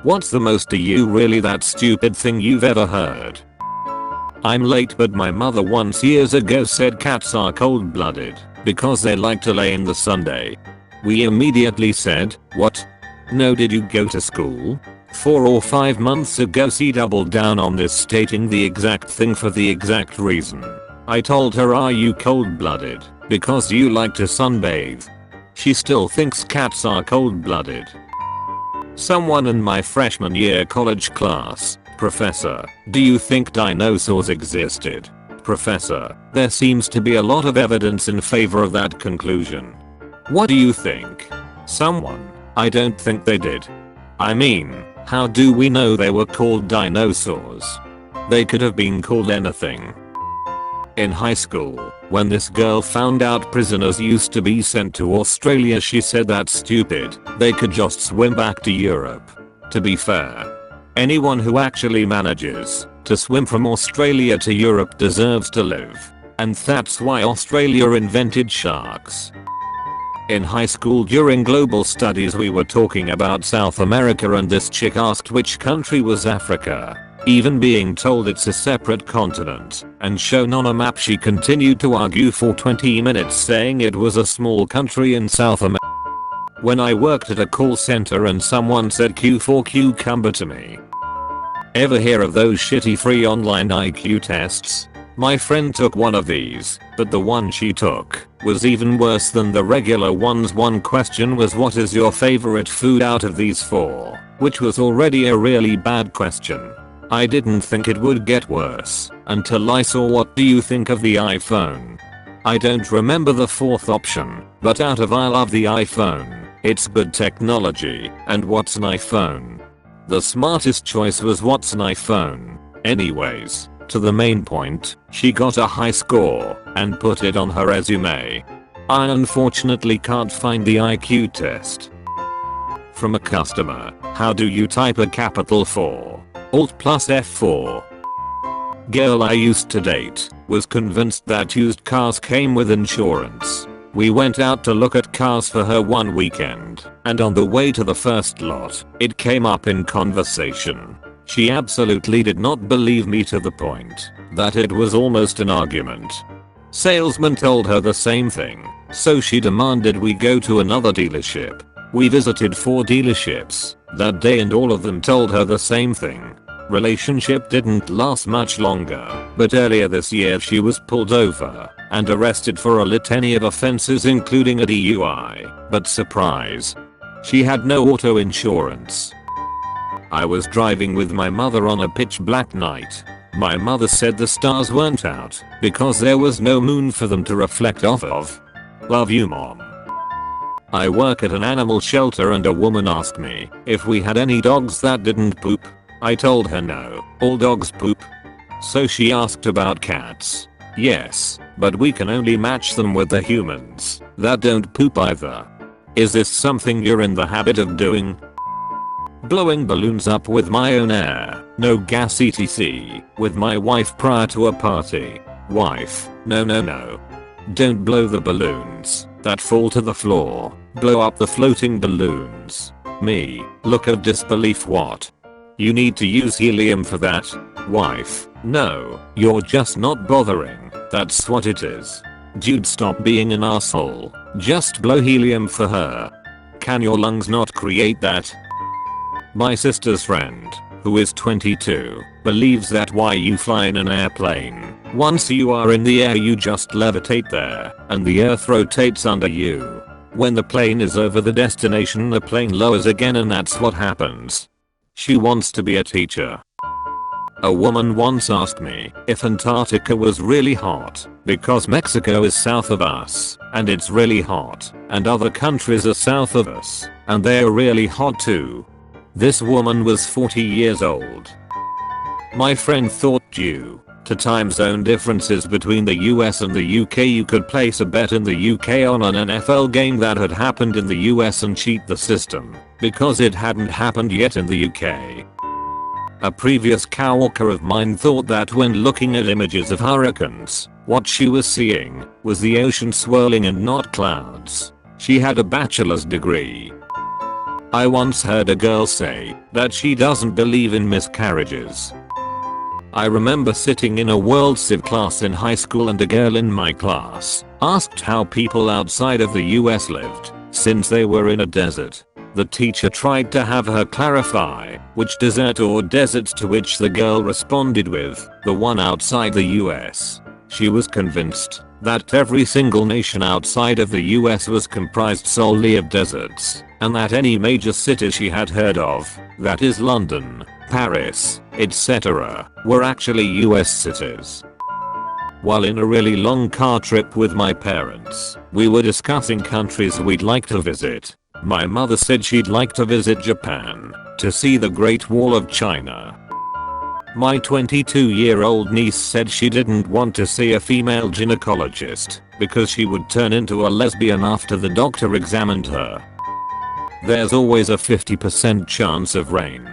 What's the most are you really that stupid thing you've ever heard? I'm late, but my mother once years ago said cats are cold-blooded because they like to lay in the Sunday. We immediately said, what? No, did you go to school? 4 or 5 months ago she doubled down on this, stating the exact thing for the exact reason. I told her, are you cold-blooded because you like to sunbathe? She still thinks cats are cold-blooded. Someone in my freshman year college class, Professor, do you think dinosaurs existed? Professor, there seems to be a lot of evidence in favor of that conclusion. What do you think? Someone, I don't think they did. I mean, how do we know they were called dinosaurs? They could have been called anything. In high school, when this girl found out prisoners used to be sent to Australia, she said that's stupid, they could just swim back to Europe. To be fair, anyone who actually manages to swim from Australia to Europe deserves to live. And that's why Australia invented sharks. In high school during global studies we were talking about South America, and this chick asked which country was Africa. Even being told it's a separate continent and shown on a map, she continued to argue for 20 minutes saying it was a small country in South America. When I worked at a call center and someone said Q for cucumber to me. Ever hear of those shitty free online IQ tests? My friend took one of these, but the one she took was even worse than the regular ones. One question was, what is your favorite food out of these 4? Which was already a really bad question. I didn't think it would get worse until I saw what do you think of the iPhone. I don't remember the 4th option, but out of I love the iPhone, it's good technology, and what's an iPhone? The smartest choice was what's an iPhone. Anyways, to the main point, she got a high score and put it on her resume. I unfortunately can't find the IQ test. From a customer, how do you type a capital 4? Alt plus F4. Girl I used to date was convinced that used cars came with insurance. We went out to look at cars for her one weekend, and on the way to the first lot, it came up in conversation. She absolutely did not believe me, to the point that it was almost an argument. Salesman told her the same thing, so she demanded we go to another dealership. We visited 4 dealerships that day and all of them told her the same thing. Relationship didn't last much longer, but earlier this year she was pulled over and arrested for a litany of offenses including a DUI, but surprise, she had no auto insurance. I was driving with my mother on a pitch black night. My mother said the stars weren't out because there was no moon for them to reflect off of. Love you, Mom. I work at an animal shelter and a woman asked me if we had any dogs that didn't poop. I told her no, all dogs poop. So she asked about cats. Yes, but we can only match them with the humans that don't poop either. Is this something you're in the habit of doing? Blowing balloons up with my own air, no gas etc. with my wife prior to a party. Wife, no. Don't blow the balloons that fall to the floor. Blow up the floating balloons. Me, look of disbelief. What? You need to use helium for that? Wife, no, you're just not bothering. That's what it is. Dude, stop being an asshole. Just blow helium for her. Can your lungs not create that? My sister's friend, who is 22, believes that why you fly in an airplane, once you are in the air you just levitate there, and the earth rotates under you. When the plane is over the destination the plane lowers again, and that's what happens. She wants to be a teacher. A woman once asked me if Antarctica was really hot because Mexico is south of us and it's really hot, and other countries are south of us and they're really hot too. This woman was 40 years old. My friend thought due to time zone differences between the US and the UK you could place a bet in the UK on an NFL game that had happened in the US and cheat the system because it hadn't happened yet in the UK. A previous coworker of mine thought that when looking at images of hurricanes, what she was seeing was the ocean swirling and not clouds. She had a bachelor's degree. I once heard a girl say that she doesn't believe in miscarriages. I remember sitting in a world civ class in high school and a girl in my class asked how people outside of the US lived since they were in a desert. The teacher tried to have her clarify which desert or deserts, to which the girl responded with, the one outside the US. She was convinced that every single nation outside of the US was comprised solely of deserts, and that any major city she had heard of, that is London, Paris, etc., were actually US cities. While in a really long car trip with my parents, we were discussing countries we'd like to visit. My mother said she'd like to visit Japan to see the Great Wall of China. My 22-year-old niece said she didn't want to see a female gynecologist because she would turn into a lesbian after the doctor examined her. There's always a 50% chance of rain.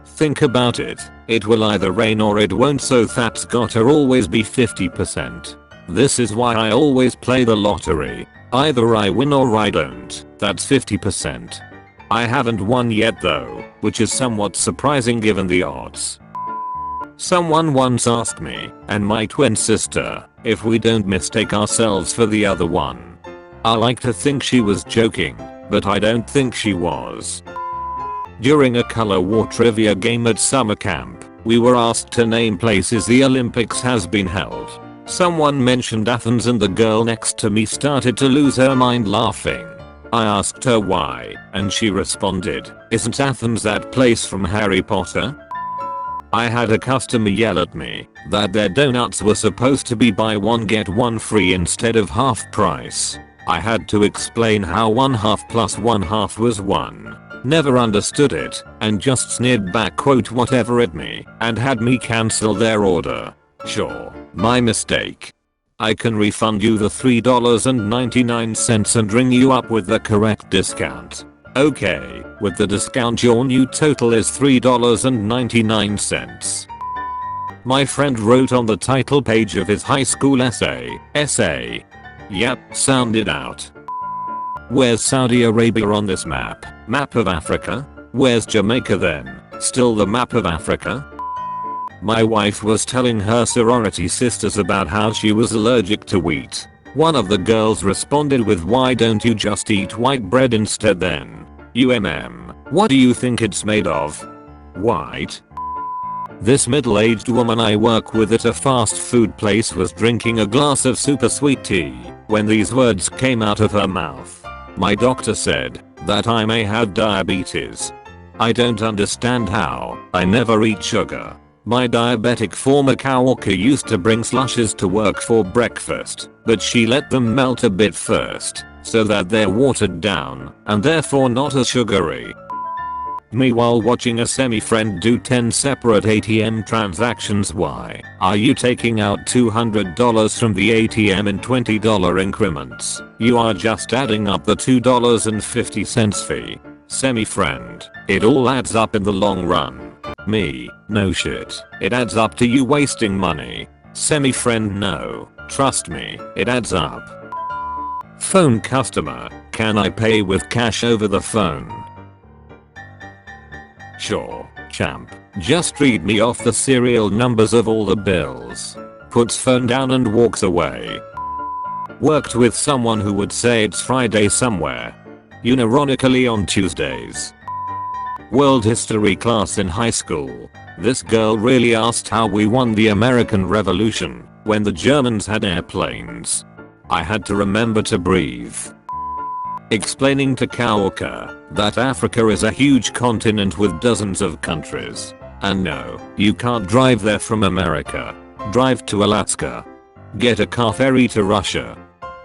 Think about it, it will either rain or it won't, so that's gotta always be 50%. This is why I always play the lottery. Either I win or I don't, that's 50%. I haven't won yet though, which is somewhat surprising given the odds. Someone once asked me, and my twin sister, if we don't mistake ourselves for the other one. I like to think she was joking, but I don't think she was. During a color war trivia game at summer camp, we were asked to name places the Olympics has been held. Someone mentioned Athens and the girl next to me started to lose her mind laughing. I asked her why, and she responded, "Isn't Athens that place from Harry Potter?" I had a customer yell at me that their donuts were supposed to be buy one get one free instead of half price. I had to explain how 1/2 plus 1/2 was 1. Never understood it, and just sneered back quote whatever at me, and had me cancel their order. Sure, my mistake. I can refund you the $3.99 and ring you up with the correct discount. Okay, with the discount your new total is $3.99. My friend wrote on the title page of his high school essay. Yep, sound it out. Where's Saudi Arabia on this map? Map of Africa? Where's Jamaica then? Still the map of Africa? My wife was telling her sorority sisters about how she was allergic to wheat. One of the girls responded with, "Why don't you just eat white bread instead then? What do you think it's made of? White?" This middle-aged woman I work with at a fast food place was drinking a glass of super sweet tea when these words came out of her mouth. "My doctor said that I may have diabetes. I don't understand how. I never eat sugar. My diabetic former coworker used to bring slushes to work for breakfast, but she let them melt a bit first, so that they're watered down, and therefore not as sugary." Meanwhile watching a semi-friend do 10 separate ATM transactions. Why are you taking out $200 from the ATM in $20 increments? You are just adding up the $2.50 fee. Semi-friend, it all adds up in the long run. Me, no shit, it adds up to you wasting money. Semi-friend, no, trust me, it adds up. Phone customer, can I pay with cash over the phone? Sure, champ, just read me off the serial numbers of all the bills. Puts phone down and walks away. Worked with someone who would say it's Friday somewhere. Unironically on Tuesdays. World history class in high school. This girl really asked how we won the American Revolution when the Germans had airplanes. I had to remember to breathe. Explaining to coworker that Africa is a huge continent with dozens of countries. And no, you can't drive there from America. Drive to Alaska. Get a car ferry to Russia.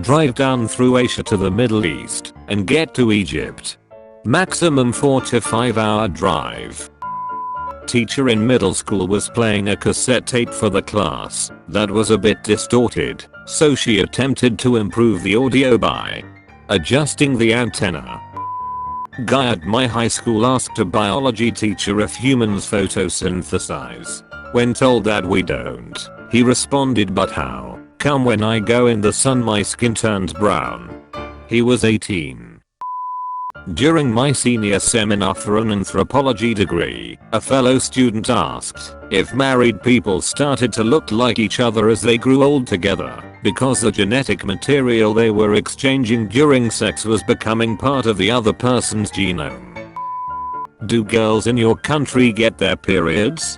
Drive down through Asia to the Middle East and get to Egypt. Maximum 4 to 5 hour drive. Teacher in middle school was playing a cassette tape for the class that was a bit distorted, so she attempted to improve the audio by adjusting the antenna. Guy at my high school asked a biology teacher if humans photosynthesize. When told that we don't, he responded, "But how come when I go in the sun my skin turns brown?" He was 18. During my senior seminar for an anthropology degree, a fellow student asked if married people started to look like each other as they grew old together because the genetic material they were exchanging during sex was becoming part of the other person's genome. Do girls in your country get their periods?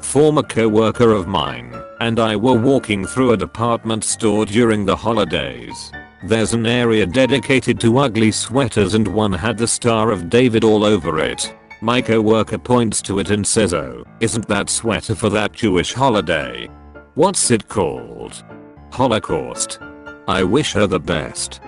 Former co-worker of mine and I were walking through a department store during the holidays. There's an area dedicated to ugly sweaters and one had the Star of David all over it. My co-worker points to it and says, "Oh, isn't that sweater for that Jewish holiday? What's it called? Holocaust." I wish her the best.